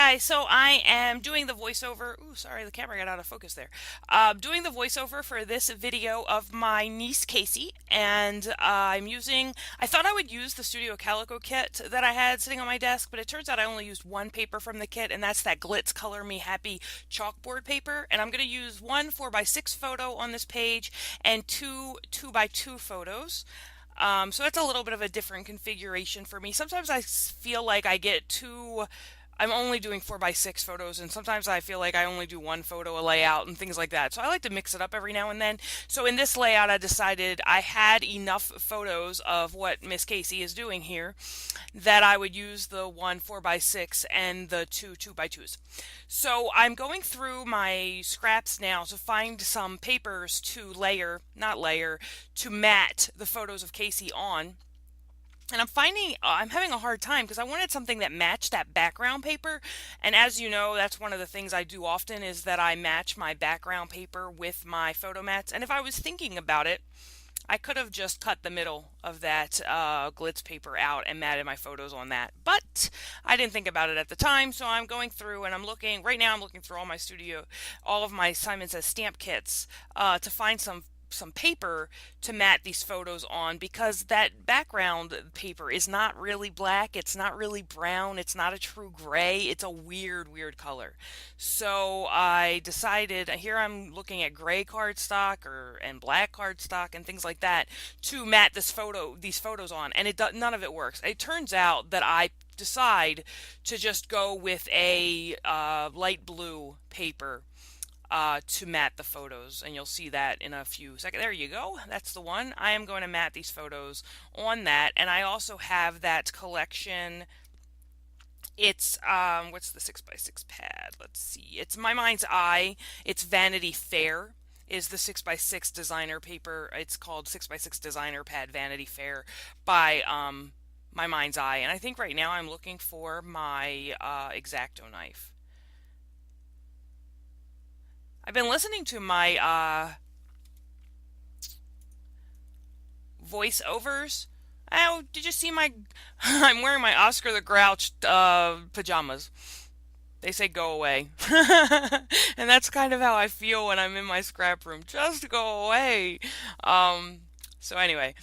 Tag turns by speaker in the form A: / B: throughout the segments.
A: guys, so I am doing the voiceover. Ooh, sorry, the camera got out of focus there. Doing the voiceover for this video of my niece Casey, and I thought I would use the Studio Calico kit that I had sitting on my desk, but it turns out I only used one paper from the kit, and that's that Glitz Color Me Happy chalkboard paper. And I'm going to use one 4x6 photo on this page and two 2x2 photos. So that's a little bit of a different configuration for me. Sometimes I feel like I'm only doing 4x6 photos, and sometimes I feel like I only do one photo a layout and things like that. So I like to mix it up every now and then. So in this layout, I decided I had enough photos of what Miss Casey is doing here that I would use the one 4x6 and the two 2x2s. So I'm going through my scraps now to find some papers to not layer, to mat the photos of Casey on. And I'm having a hard time because I wanted something that matched that background paper. And as you know, that's one of the things I do often is that I match my background paper with my photo mats. And if I was thinking about it, I could have just cut the middle of that glitz paper out and matted my photos on that. But I didn't think about it at the time, so I'm going through and right now I'm looking through all of my Simon Says stamp kits to find some paper to mat these photos on, because that background paper is not really black, it's not really brown, it's not a true gray, it's a weird color. So I decided, here I'm looking at gray cardstock and black cardstock and things like that to mat these photos on, and none of it works. It turns out that I decide to just go with a light blue paper to mat the photos, and you'll see that in a few seconds. There you go. That's the one. I am going to mat these photos on that, and I also have that collection. It's what's the 6x6 pad? Let's see. It's My Mind's Eye. It's Vanity Fair is the 6x6 designer paper. It's called 6x6 Designer Pad Vanity Fair by My Mind's Eye, and I think right now I'm looking for my X-Acto knife. I've been listening to my voiceovers. Oh, did you see my? I'm wearing my Oscar the Grouch pajamas. They say go away, and that's kind of how I feel when I'm in my scrap room. Just go away. So anyway,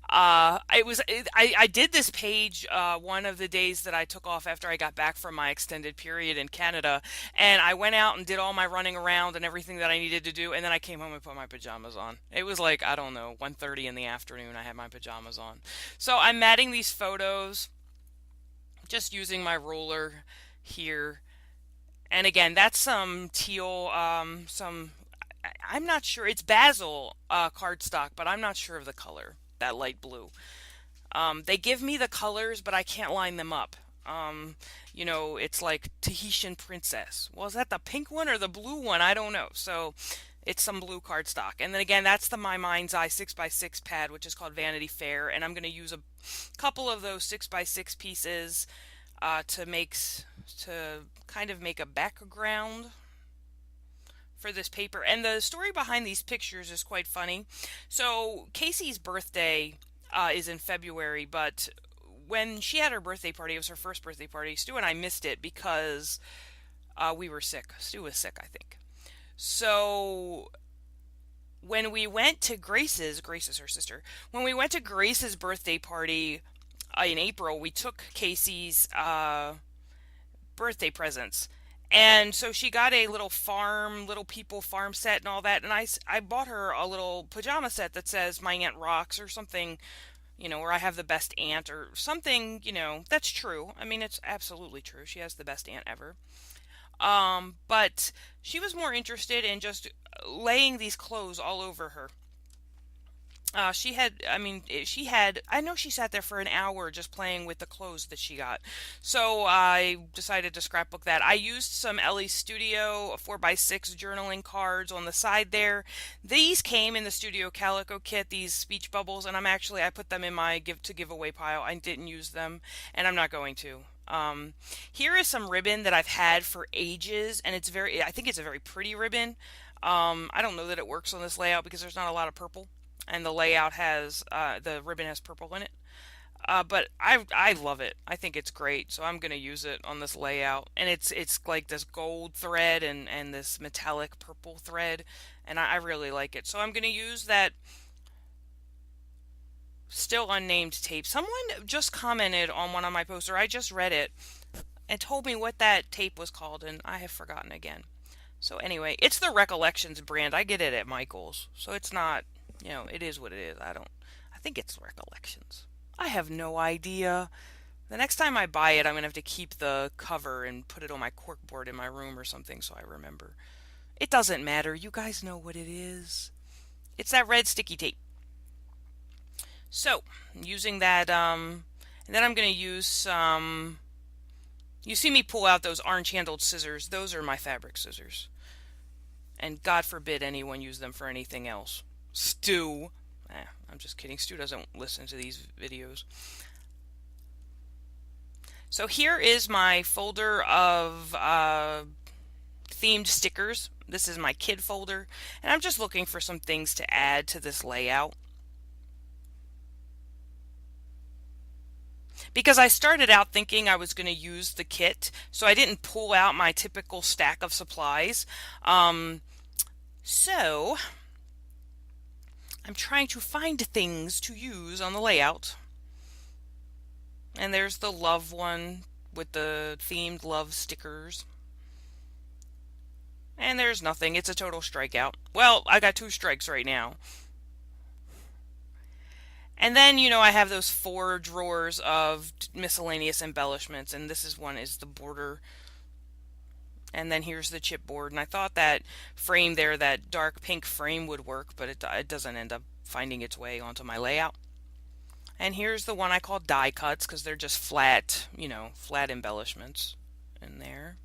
A: I did this page one of the days that I took off after I got back from my extended period in Canada, and I went out and did all my running around and everything that I needed to do, and then I came home and put my pajamas on. It was like, I don't know, 1:30 in the afternoon. I had my pajamas on. So I'm matting these photos, just using my ruler here. And again, that's some teal, I'm not sure. It's basil cardstock, but I'm not sure of the color, that light blue. They give me the colors, but I can't line them up. It's like Tahitian Princess. Well, is that the pink one or the blue one? I don't know. So it's some blue cardstock. And then again, that's the My Mind's Eye 6x6 pad, which is called Vanity Fair. And I'm going to use a couple of those 6x6 pieces to kind of make a background for this paper. And the story behind these pictures is quite funny. So Casey's birthday is in February, but when she had her birthday party, it was her first birthday party, Stu and I missed it because we were sick. Stu was sick, I think. So when we went to Grace is her sister, when we went to Grace's birthday party in April, we took Casey's birthday presents. And so she got a little people farm set and all that. And I bought her a little pajama set that says My Aunt Rocks or something, or I have the best aunt or something, that's true. I mean, it's absolutely true. She has the best aunt ever. But she was more interested in just laying these clothes all over her. I know she sat there for an hour just playing with the clothes that she got. So I decided to scrapbook that. I used some Ellie Studio 4x6 journaling cards on the side there. These came in the Studio Calico kit, these speech bubbles, and I put them in my giveaway pile. I didn't use them, and I'm not going to. Here is some ribbon that I've had for ages, and I think it's a very pretty ribbon. I don't know that it works on this layout because there's not a lot of purple, and the ribbon has purple in it. But I love it. I think it's great, so I'm gonna use it on this layout. And it's like this gold thread and this metallic purple thread, and I really like it. So I'm gonna use that still unnamed tape. Someone just commented on one of my posts, or I just read it, and told me what that tape was called, and I have forgotten again. So anyway, it's the Recollections brand. I get it at Michael's, so it's not, it is what it is. I think it's Recollections. I have no idea. The next time I buy it, I'm gonna have to keep the cover and put it on my corkboard in my room or something so I remember. It doesn't matter. You guys know what it is. It's that red sticky tape. So, using that, and then I'm gonna use some. You see me pull out those orange handled scissors. Those are my fabric scissors. And God forbid anyone use them for anything else. Stu. I'm just kidding. Stu doesn't listen to these videos. So here is my folder of themed stickers. This is my kid folder. And I'm just looking for some things to add to this layout. Because I started out thinking I was going to use the kit, so I didn't pull out my typical stack of supplies. So I'm trying to find things to use on the layout. And there's the love one with the themed love stickers. And there's nothing. It's a total strikeout. Well, I got 2 strikes right now. And then, I have those 4 drawers of miscellaneous embellishments, and this is the border. And then here's the chipboard, and I thought that frame there, that dark pink frame would work, but it doesn't end up finding its way onto my layout. And here's the one I call die cuts, because they're just flat, flat embellishments in there.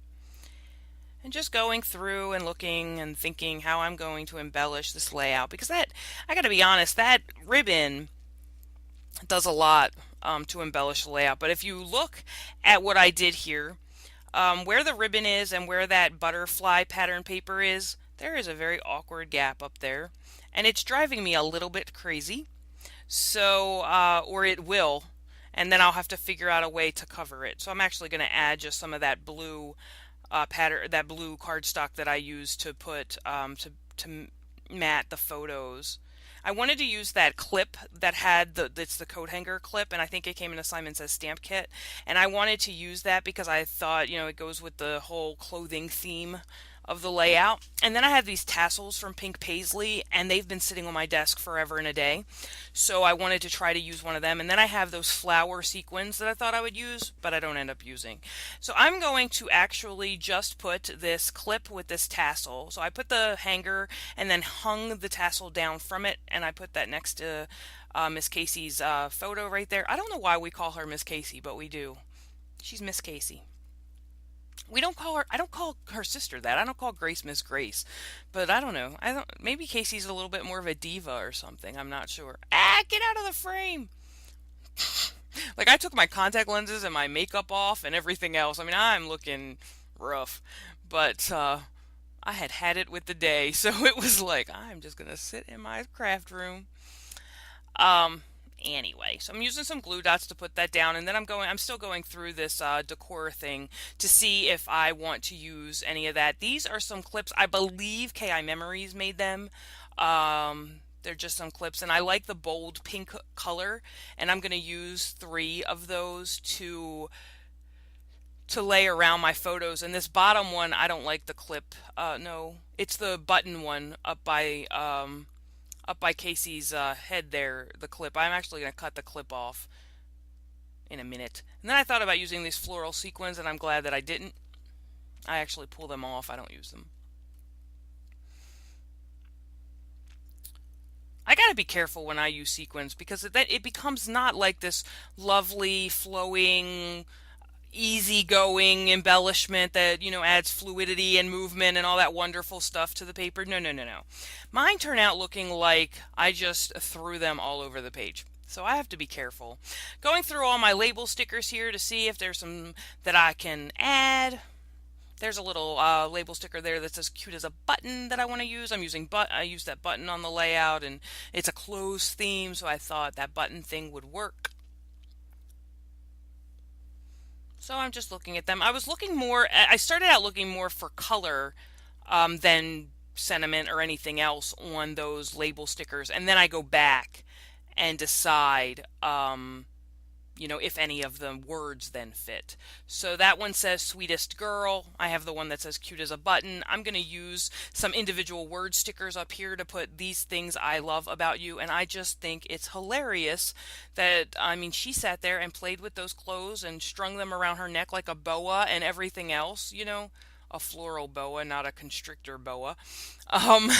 A: And just going through and looking and thinking how I'm going to embellish this layout, because I gotta be honest, that ribbon does a lot to embellish the layout. But if you look at what I did here, where the ribbon is and where that butterfly pattern paper is, there is a very awkward gap up there. And it's driving me a little bit crazy. So, or it will. And then I'll have to figure out a way to cover it. So I'm actually going to add just some of that blue pattern, that blue cardstock that I used to put to mat the photos. I wanted to use that clip that had it's the coat hanger clip, and I think it came in a Simon Says stamp kit. And I wanted to use that because I thought, it goes with the whole clothing theme of the layout. And then I have these tassels from Pink Paisley, and they've been sitting on my desk forever and a day. So I wanted to try to use one of them. And then I have those flower sequins that I thought I would use, but I don't end up using. So I'm going to actually just put this clip with this tassel. So I put the hanger and then hung the tassel down from it, and I put that next to Miss Casey's photo right there. I don't know why we call her Miss Casey, but we do. She's Miss Casey. We don't call her, I don't call her sister that. I don't call Grace Miss Grace. But I don't know. Maybe Casey's a little bit more of a diva or something. I'm not sure. Get out of the frame. Like, I took my contact lenses and my makeup off and everything else. I mean, I'm looking rough. But I had it with the day. So it was like, I'm just going to sit in my craft room. Anyway, so I'm using some glue dots to put that down, and then I'm still going through this decor thing to see if I want to use any of that. These are some clips. I believe KI Memories made them. They're just some clips, and I like the bold pink color, and I'm going to use 3 of those to lay around my photos. And this bottom one, I don't like the clip. No, it's the button one up by Casey's head there, the clip. I'm actually going to cut the clip off in a minute. And then I thought about using these floral sequins, and I'm glad that I didn't. I actually pull them off. I don't use them. I got to be careful when I use sequins because it becomes not like this lovely, flowing, easygoing embellishment that, adds fluidity and movement and all that wonderful stuff to the paper. No, no, no, no. Mine turn out looking like I just threw them all over the page. So I have to be careful. Going through all my label stickers here to see if there's some that I can add. There's a little label sticker there that's as cute as a button that I want to use. I used that button on the layout, and it's a clothes theme, so I thought that button thing would work. So I'm just looking at them. I was looking more, I started out looking more for color than sentiment or anything else on those label stickers. And then I go back and decide, if any of the words then fit. So that one says sweetest girl. I have the one that says cute as a button. I'm going to use some individual word stickers up here to put these things I love about you. And I just think it's hilarious that, I mean, she sat there and played with those clothes and strung them around her neck like a boa and everything else, a floral boa, not a constrictor boa. Um,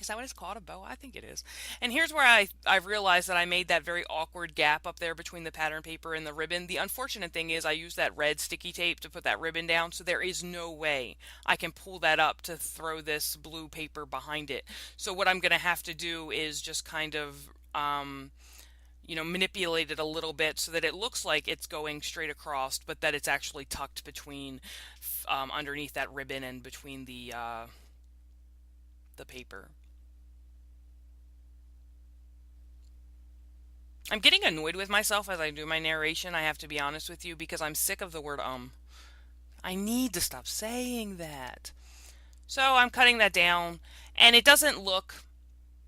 A: Is that what it's called? A bow? I think it is. And here's where I realized that I made that very awkward gap up there between the pattern paper and the ribbon. The unfortunate thing is I used that red sticky tape to put that ribbon down, so there is no way I can pull that up to throw this blue paper behind it. So what I'm going to have to do is just kind of manipulate it a little bit so that it looks like it's going straight across, but that it's actually tucked between underneath that ribbon and between the paper. I'm getting annoyed with myself as I do my narration, I have to be honest with you, because I'm sick of the word. I need to stop saying that. So I'm cutting that down, and it doesn't look,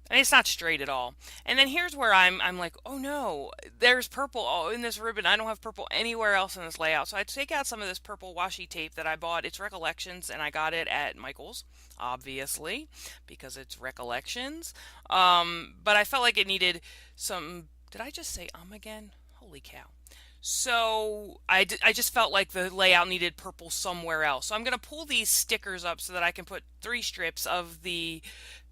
A: and it's not straight at all. And then here's where I'm like, oh no, there's purple all in this ribbon. I don't have purple anywhere else in this layout. So I take out some of this purple washi tape that I bought. It's Recollections, and I got it at Michael's, obviously, because it's Recollections. But I felt like it needed some. Did I just say again? Holy cow. So I just felt like the layout needed purple somewhere else. So I'm going to pull these stickers up so that I can put 3 strips of the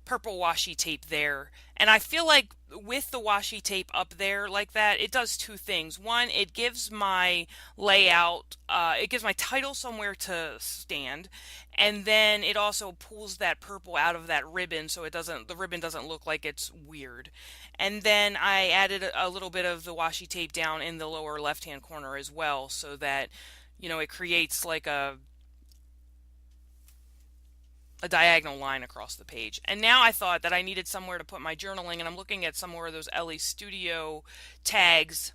A: purple washi tape there. And I feel like with the washi tape up there like that, it does 2 things. One, it gives my layout, it gives my title somewhere to stand. And then it also pulls that purple out of that ribbon so the ribbon doesn't look like it's weird. And then I added a little bit of the washi tape down in the lower left hand corner as well so that, it creates like a diagonal line across the page. And now I thought that I needed somewhere to put my journaling, and I'm looking at some more of those Ellie Studio tags,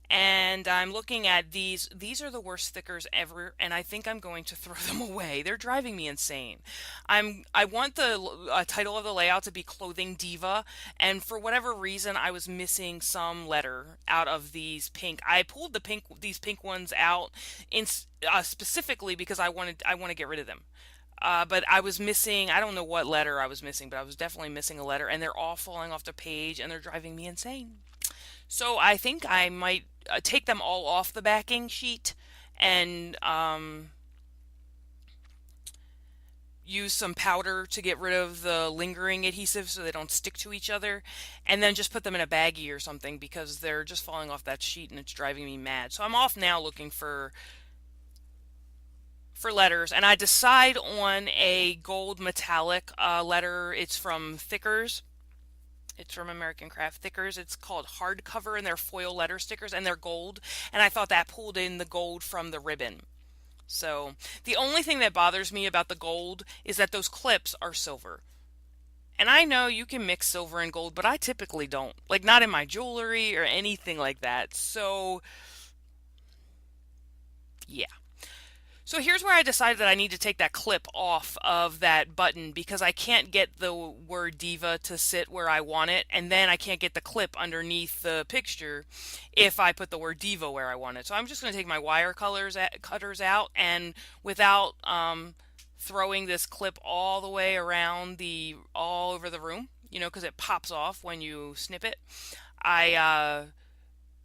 A: and I'm looking at these. These are the worst stickers ever, and I think I'm going to throw them away. They're driving me insane. I want the title of the layout to be Clothing Diva, and for whatever reason, I was missing some letter out of these pink. I pulled these pink ones out in specifically because I want to get rid of them. But I was missing, I don't know what letter I was missing, but I was definitely missing a letter, and they're all falling off the page and they're driving me insane. So I think I might take them all off the backing sheet and use some powder to get rid of the lingering adhesive so they don't stick to each other, and then just put them in a baggie or something because they're just falling off that sheet and it's driving me mad. So I'm off now looking for letters, and I decide on a gold metallic letter. It's from Thickers. It's from American Craft Thickers. It's called Hardcover, and they're foil letter stickers, and they're gold. And I thought that pulled in the gold from the ribbon. So the only thing that bothers me about the gold is that those clips are silver. And I know you can mix silver and gold, but I typically don't. Like, not in my jewelry or anything like that. So, yeah. So here's where I decided that I need to take that clip off of that button because I can't get the word Diva to sit where I want it, and then I can't get the clip underneath the picture if I put the word Diva where I want it. So I'm just going to take my wire cutters out, and without throwing this clip all the way around all over the room, because it pops off when you snip it, I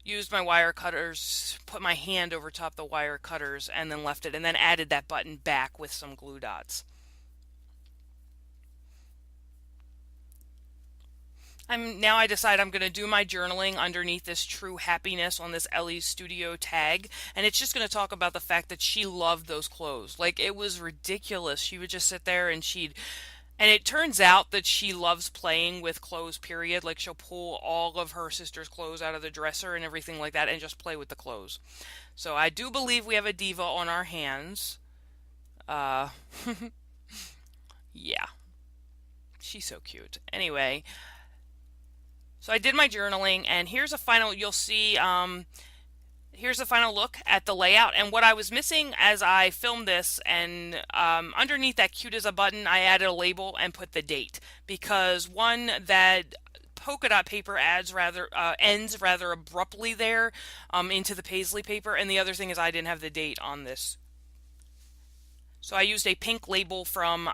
A: used my wire cutters, put my hand over top the wire cutters, and then left it, and then added that button back with some glue dots. I decide I'm going to do my journaling underneath this True Happiness on this Ellie Studio tag, and it's just going to talk about the fact that she loved those clothes. Like, it was ridiculous. She would just sit there and it turns out that she loves playing with clothes, period. Like, she'll pull all of her sister's clothes out of the dresser and everything like that and just play with the clothes. So I do believe we have a diva on our hands. Uh, yeah, she's so cute. Anyway, so I did my journaling, and here's a final, you'll see, here's the final look at the layout. And what I was missing as I filmed this, and underneath that cute as a button, I added a label and put the date, because one, that polka dot paper ends rather abruptly there into the paisley paper, and the other thing is I didn't have the date on this. So I used a pink label from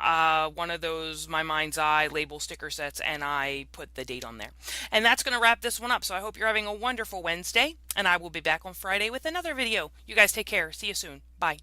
A: one of those My Mind's Eye label sticker sets, and I put the date on there. And that's going to wrap this one up. So I hope you're having a wonderful Wednesday, and I will be back on Friday with another video. You guys take care. See you soon. Bye.